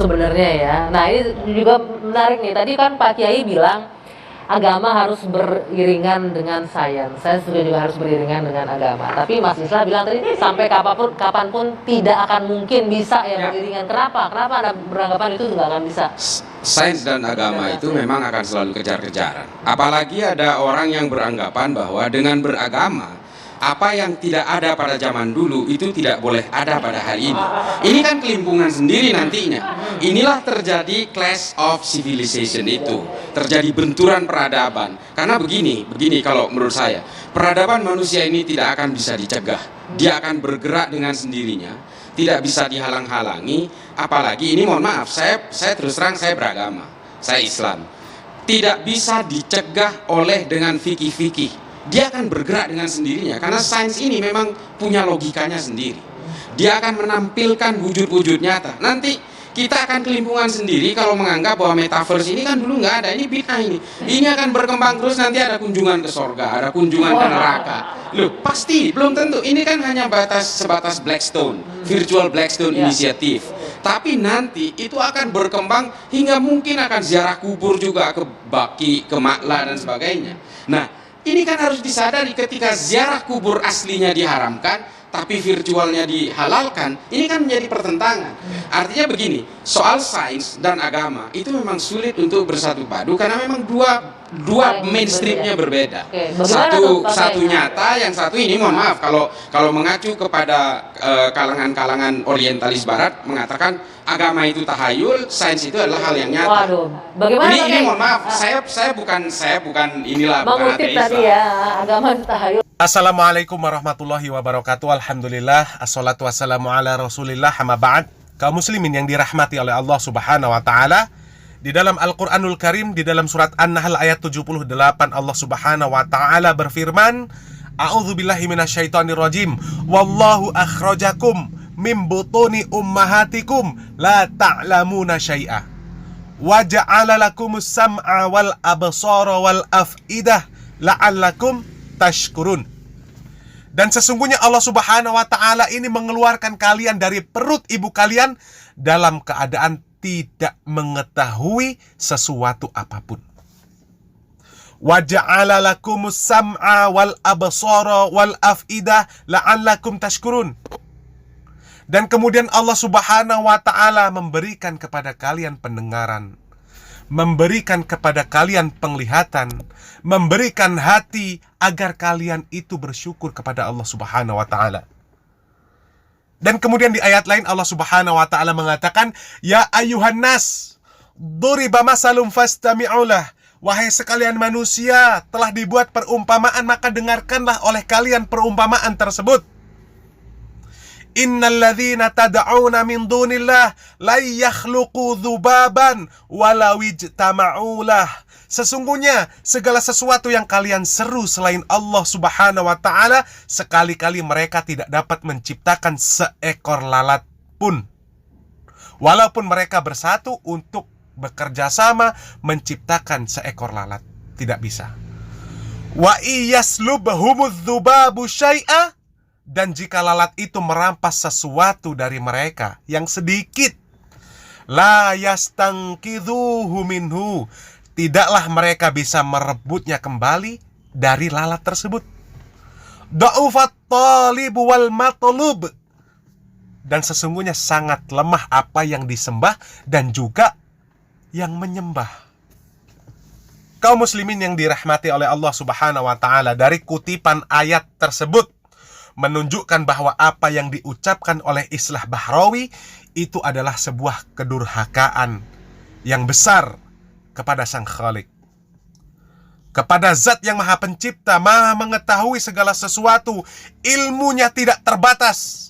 sebenarnya ya. Nah ini juga menarik nih. Tadi kan Pak Kiai bilang agama harus beriringan dengan sains. Saya juga harus beriringan dengan agama. Tapi Mas Islah bilang tadi sampai kapanpun tidak akan mungkin bisa ya beriringan. Kenapa? Kenapa Anda beranggapan itu nggak akan bisa? Sains dan agama itu memang akan selalu kejar-kejaran. Apalagi ada orang yang beranggapan bahwa dengan beragama, apa yang tidak ada pada zaman dulu itu tidak boleh ada pada hari ini. Ini kan kelimpungan sendiri nantinya. Inilah terjadi clash of civilization itu. Terjadi benturan peradaban. Karena begini kalau menurut saya, peradaban manusia ini tidak akan bisa dicegah. Dia akan bergerak dengan sendirinya, tidak bisa dihalang-halangi. Apalagi ini mohon maaf, saya terus terang saya beragama, saya Islam. Tidak bisa dicegah oleh dengan fikih-fikih. Dia akan bergerak dengan sendirinya karena sains ini memang punya logikanya sendiri. Dia akan menampilkan wujud-wujud nyata. Nanti kita akan kelimpungan sendiri kalau menganggap bahwa metaverse ini kan dulu nggak ada, ini bid'ah ini. Ini akan berkembang terus, nanti ada kunjungan ke sorga, ada kunjungan ke neraka. Loh, pasti belum tentu. Ini kan hanya sebatas Blackstone, virtual Blackstone Initiative. Tapi nanti itu akan berkembang hingga mungkin akan ziarah kubur juga ke Baki, ke Makla dan sebagainya. Nah, ini kan harus disadari ketika ziarah kubur aslinya diharamkan, tapi virtualnya dihalalkan, ini kan menjadi pertentangan. Artinya begini, soal sains dan agama itu memang sulit untuk bersatu padu karena memang dua mainstreamnya berbeda. Satu nyata, yang satu ini mohon maaf kalau mengacu kepada kalangan-kalangan orientalis barat mengatakan agama itu tahayul, sains itu adalah hal yang nyata. Waduh, bagaimana ini mohon maaf, saya bukan inilah bukan mengutip ateis tadi ya, agama itu tahayul. Assalamualaikum warahmatullahi wabarakatuh. Alhamdulillah, assalatu wassalamu ala rasulillah, amma ba'd. Kaum muslimin yang dirahmati oleh Allah subhanahu wa ta'ala, di dalam Al-Quranul Karim, di dalam surat An-Nahl ayat 78, Allah subhanahu wa ta'ala berfirman, A'udzubillahi minasyaitonirrajim, Wallahu akhrajakum min butuni ummahatikum la ta'lamuna syai'a wa ja'ala lakumus sam'a wal absara wal af'idah la'allakum tashkurun. Dan sesungguhnya Allah subhanahu wa ta'ala ini mengeluarkan kalian dari perut ibu kalian dalam keadaan tidak mengetahui sesuatu apapun. Wa ja'ala lakumus sam'a wal absara wal af'idah la'allakum tashkurun. Dan kemudian Allah subhanahu wa ta'ala memberikan kepada kalian pendengaran, memberikan kepada kalian penglihatan, memberikan hati agar kalian itu bersyukur kepada Allah subhanahu wa ta'ala. Dan kemudian di ayat lain Allah subhanahu wa ta'ala mengatakan, Ya ayuhan nas, duriba masalum fastami'ulah. Wahai sekalian manusia, telah dibuat perumpamaan, maka dengarkanlah oleh kalian perumpamaan tersebut. Innal ladzina tad'una min dunillah la yakhluqu dzubaban walau ijtama'u lah. Sesungguhnya segala sesuatu yang kalian seru selain Allah subhanahu wa ta'ala, sekali-kali mereka tidak dapat menciptakan seekor lalat pun, walaupun mereka bersatu untuk bekerja sama menciptakan seekor lalat. Tidak bisa. Wa iyaslubhumudz dzubabu syai'a, dan jika lalat itu merampas sesuatu dari mereka yang sedikit, la yastanqidhuhu minhu, tidaklah mereka bisa merebutnya kembali dari lalat tersebut. Da'ufat talibu wal matlub, dan sesungguhnya sangat lemah apa yang disembah dan juga yang menyembah. Kaum muslimin yang dirahmati oleh Allah subhanahu wa ta'ala, dari kutipan ayat tersebut menunjukkan bahwa apa yang diucapkan oleh Islah Bahrawi itu adalah sebuah kedurhakaan yang besar kepada Sang Khalik, kepada Zat yang Maha Pencipta, Maha mengetahui segala sesuatu, ilmunya tidak terbatas.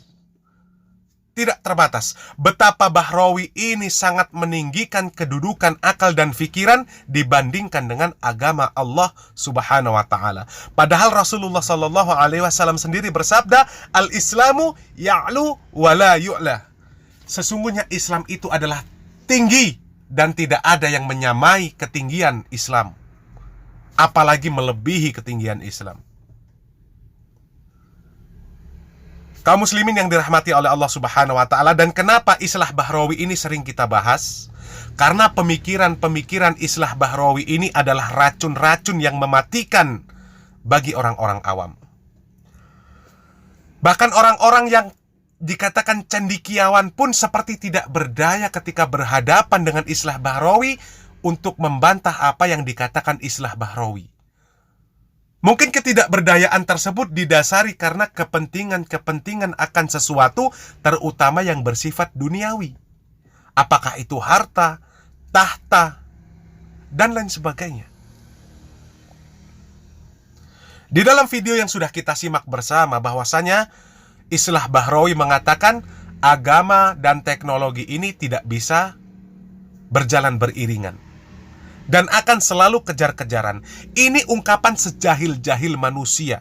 Tidak terbatas. Betapa Bahrawi ini sangat meninggikan kedudukan akal dan fikiran dibandingkan dengan agama Allah subhanahu wa ta'ala. Padahal Rasulullah sallallahu alaihi wasallam sendiri bersabda, Al-Islamu ya'lu wa la yu'la. Sesungguhnya Islam itu adalah tinggi dan tidak ada yang menyamai ketinggian Islam, apalagi melebihi ketinggian Islam. Kaum muslimin yang dirahmati oleh Allah Subhanahu wa taala, dan kenapa islah bahrawi ini sering kita bahas? Karena pemikiran-pemikiran islah bahrawi ini adalah racun-racun yang mematikan bagi orang-orang awam. Bahkan orang-orang yang dikatakan cendekiawan pun seperti tidak berdaya ketika berhadapan dengan islah bahrawi untuk membantah apa yang dikatakan islah bahrawi. Mungkin ketidakberdayaan tersebut didasari karena kepentingan-kepentingan akan sesuatu, terutama yang bersifat duniawi. Apakah itu harta, tahta, dan lain sebagainya. Di dalam video yang sudah kita simak bersama bahwasanya islah bahrawi mengatakan agama dan teknologi ini tidak bisa berjalan beriringan dan akan selalu kejar-kejaran. Ini ungkapan sejahil-jahil manusia.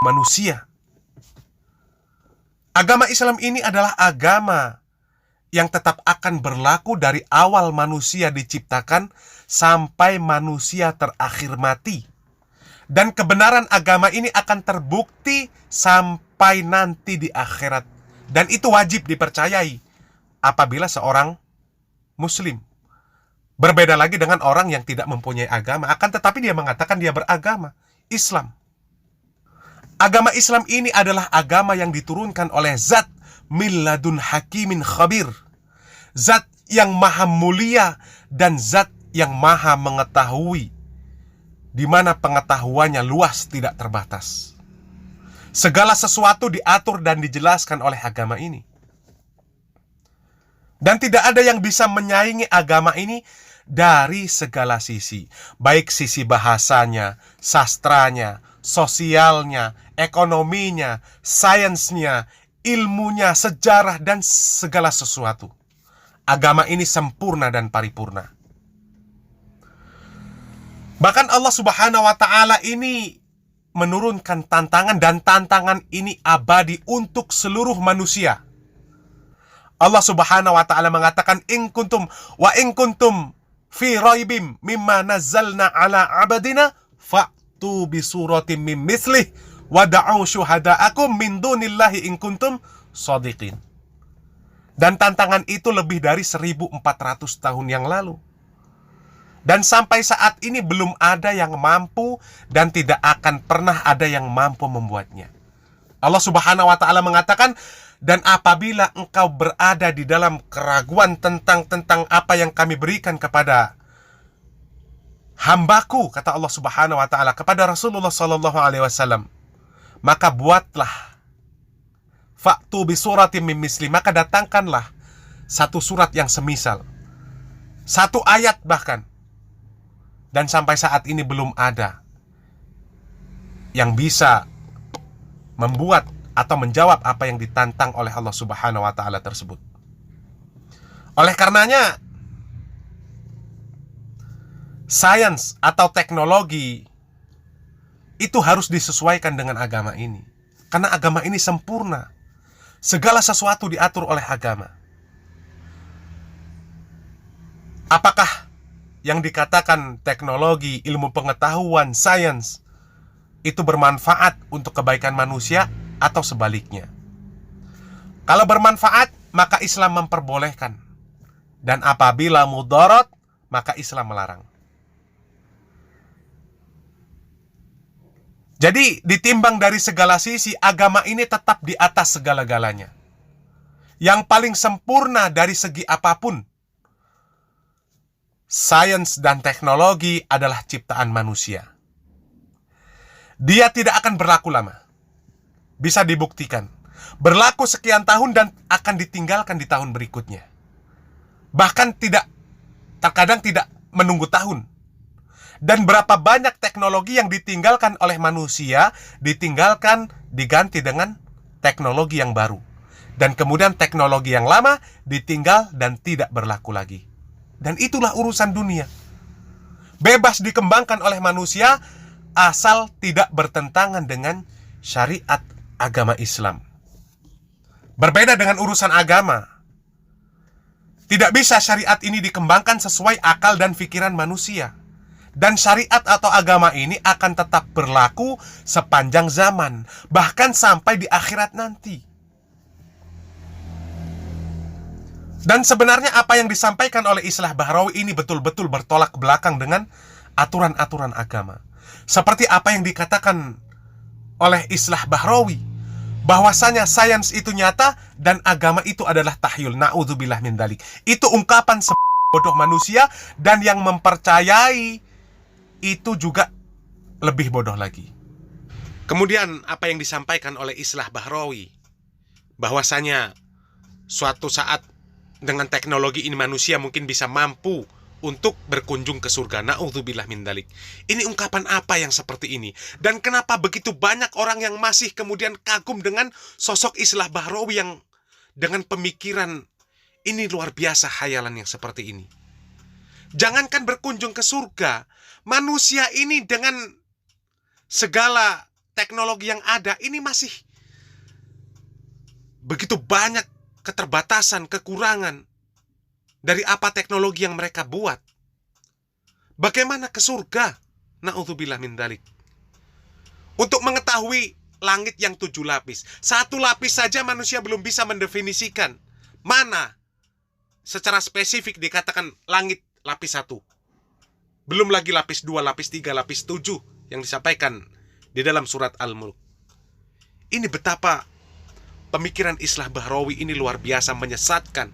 Manusia. Agama Islam ini adalah agama yang tetap akan berlaku dari awal manusia diciptakan sampai manusia terakhir mati. Dan kebenaran agama ini akan terbukti sampai nanti di akhirat. Dan itu wajib dipercayai apabila seorang Muslim. Berbeda lagi dengan orang yang tidak mempunyai agama, akan tetapi dia mengatakan dia beragama Islam. Agama Islam ini adalah agama yang diturunkan oleh Zat min ladun hakimin khabir, Zat yang maha mulia dan Zat yang maha mengetahui, di mana pengetahuannya luas tidak terbatas. Segala sesuatu diatur dan dijelaskan oleh agama ini. Dan tidak ada yang bisa menyaingi agama ini dari segala sisi. Baik sisi bahasanya, sastranya, sosialnya, ekonominya, sainsnya, ilmunya, sejarah, dan segala sesuatu. Agama ini sempurna dan paripurna. Bahkan Allah Subhanahu wa taala ini menurunkan tantangan, dan tantangan ini abadi untuk seluruh manusia. Allah Subhanahu wa taala mengatakan in kuntum fi raibim mimma nazzalna ala abadina fa'tu bi suratin min mithlih wa da'u syuhada'akum min dunillahi in kuntum shadiqin. Dan tantangan itu lebih dari 1400 tahun yang lalu. Dan sampai saat ini belum ada yang mampu dan tidak akan pernah ada yang mampu membuatnya. Allah Subhanahu wa taala mengatakan, dan apabila engkau berada di dalam keraguan tentang apa yang kami berikan kepada hambaku, kata Allah Subhanahu wa taala kepada Rasulullah sallallahu alaihi wasallam, maka buatlah fa'tu bi suratin min misli, maka datangkanlah satu surat yang semisal, satu ayat bahkan. Dan sampai saat ini belum ada yang bisa membuat atau menjawab apa yang ditantang oleh Allah Subhanahu wa taala tersebut. Oleh karenanya, sains atau teknologi itu harus disesuaikan dengan agama ini. Karena agama ini sempurna. Segala sesuatu diatur oleh agama. Apakah yang dikatakan teknologi, ilmu pengetahuan, sains itu bermanfaat untuk kebaikan manusia atau sebaliknya? Kalau bermanfaat, maka Islam memperbolehkan. Dan apabila mudarat, maka Islam melarang. Jadi ditimbang dari segala sisi, agama ini tetap di atas segala-galanya. Yang paling sempurna dari segi apapun. Sains dan teknologi adalah ciptaan manusia. Dia tidak akan berlaku lama. Bisa dibuktikan. Berlaku sekian tahun dan akan ditinggalkan di tahun berikutnya. Bahkan terkadang tidak menunggu tahun. Dan berapa banyak teknologi yang ditinggalkan oleh manusia, diganti dengan teknologi yang baru. Dan kemudian teknologi yang lama ditinggal dan tidak berlaku lagi. Dan itulah urusan dunia. Bebas dikembangkan oleh manusia, asal tidak bertentangan dengan syariat agama Islam. Berbeda dengan urusan agama. Tidak bisa syariat ini dikembangkan sesuai akal dan pikiran manusia. Dan syariat atau agama ini akan tetap berlaku sepanjang zaman, bahkan sampai di akhirat nanti. Dan sebenarnya apa yang disampaikan oleh Islah Bahrawi ini betul-betul bertolak belakang dengan aturan-aturan agama. Seperti apa yang dikatakan oleh Islah Bahrawi, bahwasanya sains itu nyata dan agama itu adalah tahyul. Na'udzubillah min dzalik. Itu ungkapan bodoh manusia, dan yang mempercayai itu juga lebih bodoh lagi. Kemudian apa yang disampaikan oleh Islah Bahrawi, bahwasanya suatu saat dengan teknologi ini manusia mungkin bisa mampu untuk berkunjung ke surga. Na'udzubillah min dzalik. Ini ungkapan apa yang seperti ini? Dan kenapa begitu banyak orang yang masih kemudian kagum dengan sosok Islah Bahrawi yang dengan pemikiran ini luar biasa, khayalan yang seperti ini. Jangankan berkunjung ke surga, manusia ini dengan segala teknologi yang ada, ini masih begitu banyak keterbatasan, kekurangan dari apa teknologi yang mereka buat. Bagaimana ke surga? Na'udzubillah min dzalik. Untuk mengetahui langit yang 7 lapis, 1 lapis saja manusia belum bisa mendefinisikan mana secara spesifik dikatakan langit lapis 1. Belum lagi lapis 2, lapis 3, lapis 7 yang disampaikan di dalam surat Al-Mulk. Ini betapa pemikiran Islah Bahrawi ini luar biasa menyesatkan.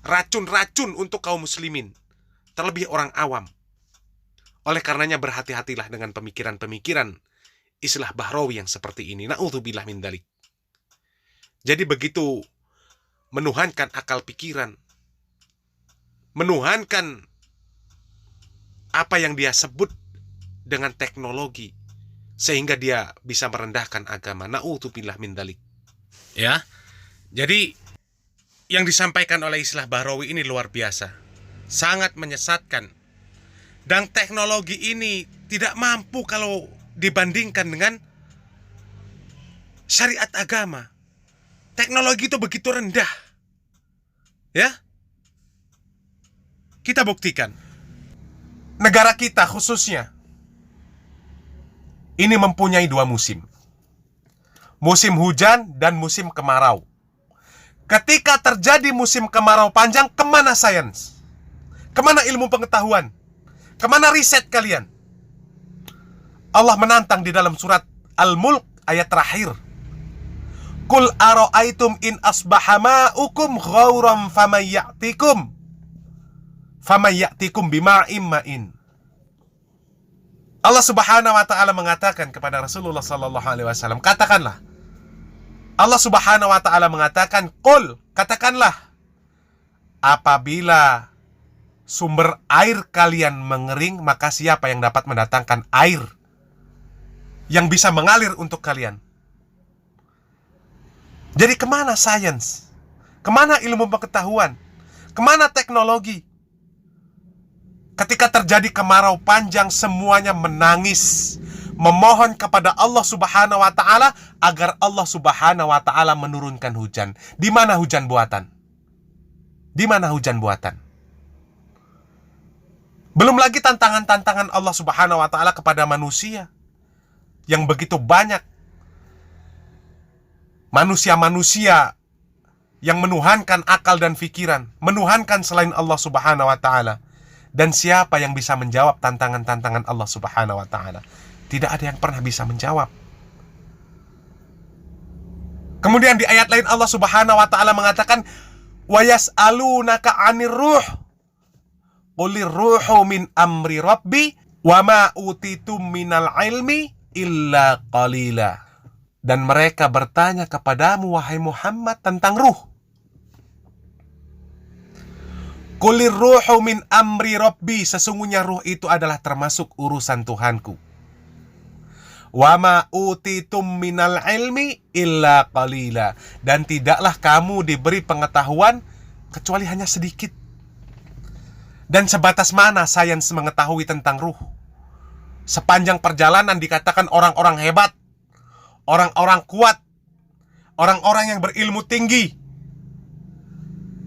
Racun-racun untuk kaum muslimin, terlebih orang awam. Oleh karenanya berhati-hatilah dengan pemikiran-pemikiran Islah Bahrawi yang seperti ini. Na'udzubillah min dzalik. Jadi begitu menuhankan akal pikiran, menuhankan apa yang dia sebut dengan teknologi, sehingga dia bisa merendahkan agama. Na'udzubillah min dzalik. Ya, jadi yang disampaikan oleh Islah Bahrawi ini luar biasa, sangat menyesatkan. Dan teknologi ini tidak mampu kalau dibandingkan dengan syariat agama. Teknologi itu begitu rendah. Ya, kita buktikan. Negara kita khususnya ini mempunyai 2 musim. Musim hujan dan musim kemarau. Ketika terjadi musim kemarau panjang, kemana sains? Kemana ilmu pengetahuan? Kemana riset kalian? Allah menantang di dalam surat Al-Mulk ayat terakhir. Qul ara'aitum in asbaha ma'ukum ghauran famayyatikum bima'im ma'in. Allah Subhanahu wa taala mengatakan kepada Rasulullah sallallahu alaihi wasallam, katakanlah. Allah Subhanahu wa taala mengatakan, "Qul," katakanlah, apabila sumber air kalian mengering, maka siapa yang dapat mendatangkan air yang bisa mengalir untuk kalian? Jadi kemana sains? Kemana ilmu pengetahuan? Kemana teknologi? Ketika terjadi kemarau panjang, semuanya menangis, memohon kepada Allah Subhanahu wa taala agar Allah Subhanahu wa taala menurunkan hujan. Di mana hujan buatan? Di mana hujan buatan? Belum lagi tantangan-tantangan Allah Subhanahu wa taala kepada manusia yang begitu banyak. Manusia-manusia yang menuhankan akal dan pikiran, menuhankan selain Allah Subhanahu wa taala. Dan siapa yang bisa menjawab tantangan-tantangan Allah Subhanahu wa taala? Tidak ada yang pernah bisa menjawab. Kemudian di ayat lain Allah Subhanahu wa taala mengatakan, "Wa yas'alunaka 'anir ruh. Qulir ruhu min amri rabbi wa ma utitum minal ilmi illa qalila." Dan mereka bertanya kepadamu, wahai Muhammad, tentang ruh. Qulir ruhu min amri rabbi, sesungguhnya ruh itu adalah termasuk urusan Tuhanku. Wa ma utitum minal ilmi illa qalila, dan tidaklah kamu diberi pengetahuan kecuali hanya sedikit. Dan sebatas mana sains mengetahui tentang ruh? Sepanjang perjalanan dikatakan orang-orang hebat, orang-orang kuat, orang-orang yang berilmu tinggi.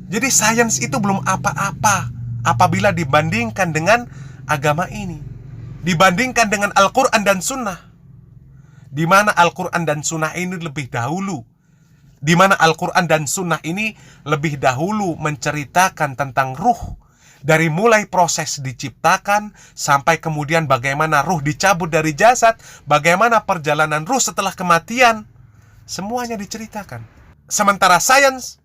Jadi sains itu belum apa-apa apabila dibandingkan dengan agama ini. dibandingkan dengan Al-Quran dan Sunnah. Di mana Al-Quran dan Sunnah ini lebih dahulu. Di mana Al-Quran dan Sunnah ini lebih dahulu menceritakan tentang ruh. Dari mulai proses diciptakan, sampai kemudian bagaimana ruh dicabut dari jasad, bagaimana perjalanan ruh setelah kematian. Semuanya diceritakan. Sementara sains,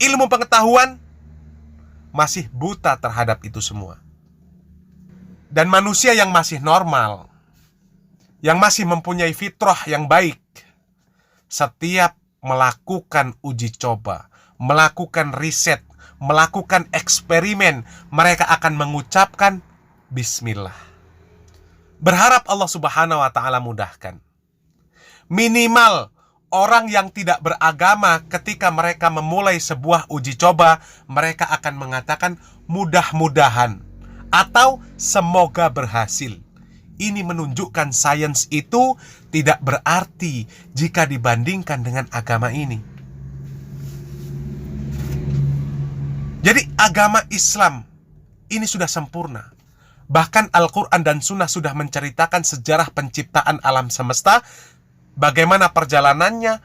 ilmu pengetahuan, masih buta terhadap itu semua. Dan manusia yang masih normal, yang masih mempunyai fitrah yang baik, setiap melakukan uji coba, melakukan riset, melakukan eksperimen, mereka akan mengucapkan Bismillah. Berharap Allah Subhanahu wa Ta'ala mudahkan. Minimal orang yang tidak beragama, ketika mereka memulai sebuah uji coba, mereka akan mengatakan mudah-mudahan atau semoga berhasil. Ini menunjukkan sains itu tidak berarti jika dibandingkan dengan agama ini. Jadi agama Islam ini sudah sempurna. Bahkan Al-Quran dan Sunnah sudah menceritakan sejarah penciptaan alam semesta, bagaimana perjalanannya,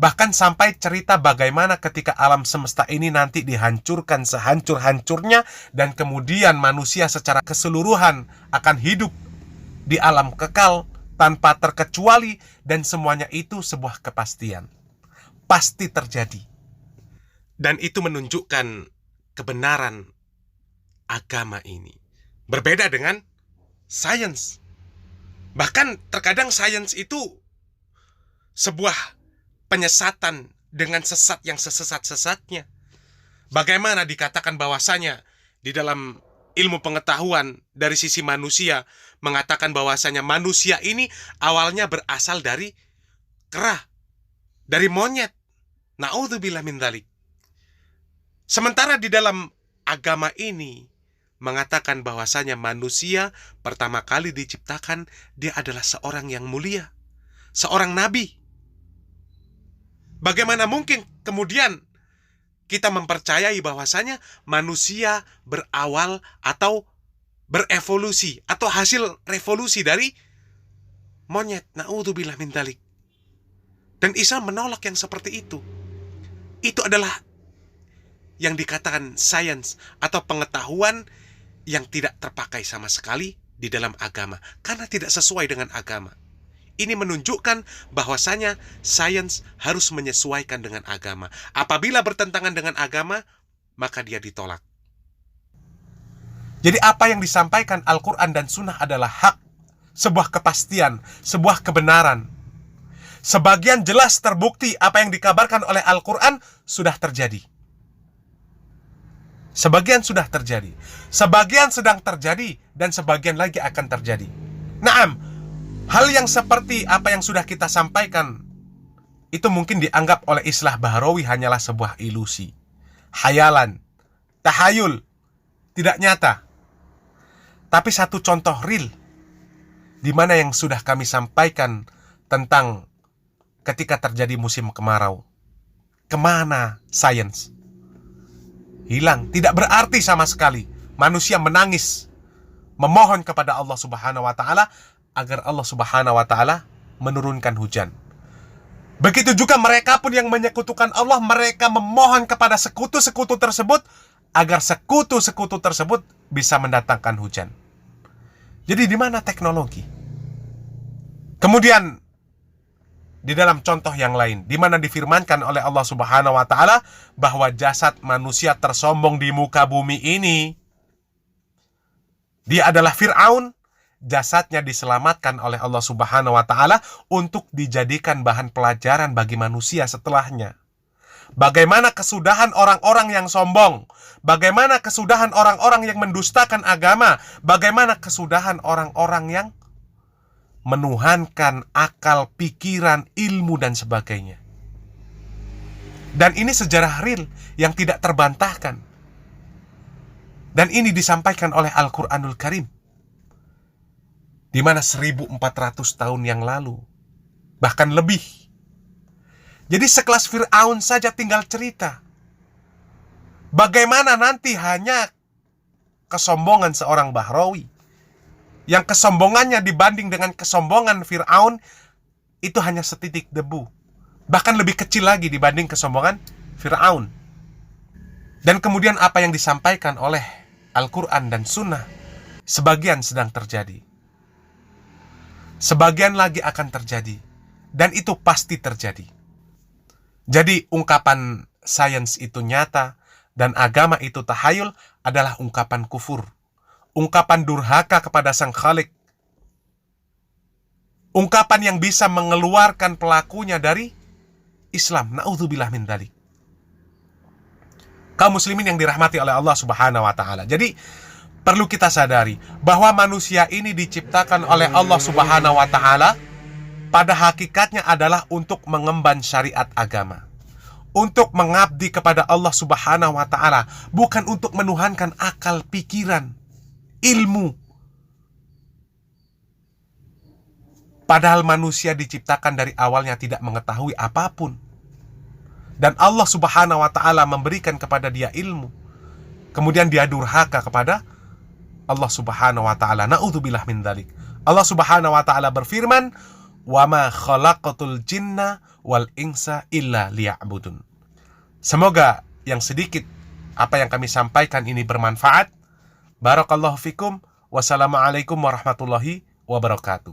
bahkan sampai cerita bagaimana ketika alam semesta ini nanti dihancurkan sehancur-hancurnya, dan kemudian manusia secara keseluruhan akan hidup di alam kekal tanpa terkecuali, dan semuanya itu sebuah kepastian. Pasti terjadi. Dan itu menunjukkan kebenaran agama ini. Berbeda dengan sains. Bahkan terkadang sains itu sebuah penyesatan dengan sesat yang sesat-sesatnya. Bagaimana dikatakan bahwasanya di dalam ilmu pengetahuan dari sisi manusia mengatakan bahwasanya manusia ini awalnya berasal dari kera, dari monyet. Na'udzubillah min dzalik. Sementara di dalam agama ini mengatakan bahwasanya manusia pertama kali diciptakan, dia adalah seorang yang mulia, seorang nabi. Bagaimana mungkin kemudian kita mempercayai bahwasanya manusia berawal atau berevolusi atau hasil revolusi dari monyet? Na'udzubillah min dzalik. Dan Islam menolak yang seperti itu. Itu adalah yang dikatakan sains atau pengetahuan yang tidak terpakai sama sekali di dalam agama, karena tidak sesuai dengan agama. Ini menunjukkan bahwasanya sains harus menyesuaikan dengan agama. Apabila bertentangan dengan agama, maka dia ditolak. Jadi apa yang disampaikan Al-Quran dan Sunnah adalah hak, sebuah kepastian, sebuah kebenaran. Sebagian jelas terbukti apa yang dikabarkan oleh Al-Quran sudah terjadi. Sebagian sudah terjadi, sebagian sedang terjadi, dan sebagian lagi akan terjadi. Naam, hal yang seperti apa yang sudah kita sampaikan itu mungkin dianggap oleh Islah Bahrawi hanyalah sebuah ilusi, hayalan, tahayul, tidak nyata. Tapi satu contoh real di mana yang sudah kami sampaikan tentang ketika terjadi musim kemarau. Kemana sains? Hilang, tidak berarti sama sekali. Manusia menangis, memohon kepada Allah Subhanahu wa Ta'ala agar Allah Subhanahu wa Ta'ala menurunkan hujan. Begitu juga mereka pun yang menyekutukan Allah, mereka memohon kepada sekutu-sekutu tersebut agar sekutu-sekutu tersebut bisa mendatangkan hujan. Jadi di mana teknologi? Kemudian di dalam contoh yang lain, di mana difirmankan oleh Allah Subhanahu wa Ta'ala bahwa jasad manusia tersombong di muka bumi ini, dia adalah Fir'aun. Jasadnya diselamatkan oleh Allah Subhanahu wa Ta'ala untuk dijadikan bahan pelajaran bagi manusia setelahnya. Bagaimana kesudahan orang-orang yang sombong, bagaimana kesudahan orang-orang yang mendustakan agama, bagaimana kesudahan orang-orang yang menuhankan akal, pikiran, ilmu, dan sebagainya. Dan ini sejarah real yang tidak terbantahkan. Dan ini disampaikan oleh Al-Quranul Karim, di mana 1400 tahun yang lalu, bahkan lebih. Jadi sekelas Fir'aun saja tinggal cerita bagaimana nanti hanya kesombongan seorang Bahrawi yang kesombongannya dibanding dengan kesombongan Fir'aun itu hanya setitik debu. Bahkan lebih kecil lagi dibanding kesombongan Fir'aun. Dan kemudian apa yang disampaikan oleh Al-Quran dan Sunnah, sebagian sedang terjadi, sebagian lagi akan terjadi, dan itu pasti terjadi. Jadi ungkapan sains itu nyata dan agama itu tahayul adalah ungkapan kufur, ungkapan durhaka kepada Sang Khalik, ungkapan yang bisa mengeluarkan pelakunya dari Islam. Na'udzubillah min dzalik. Kaum muslimin yang dirahmati oleh Allah Subhanahu wa taala. Jadi perlu kita sadari bahwa manusia ini diciptakan oleh Allah Subhanahu wa taala pada hakikatnya adalah untuk mengemban syariat agama, untuk mengabdi kepada Allah Subhanahu wa taala, bukan untuk menuhankan akal, pikiran, ilmu. Padahal manusia diciptakan dari awalnya tidak mengetahui apapun. Dan Allah Subhanahu wa taala memberikan kepada dia ilmu. Kemudian dia durhaka kepada Allah Subhanahu wa taala. Na'udzubillah min dzalik. Allah Subhanahu wa taala berfirman, "Wa ma khalaqatul jinna wal insa illa liya'budun." Semoga yang sedikit apa yang kami sampaikan ini bermanfaat. Barakallahu fikum. Wassalamualaikum warahmatullahi wabarakatuh.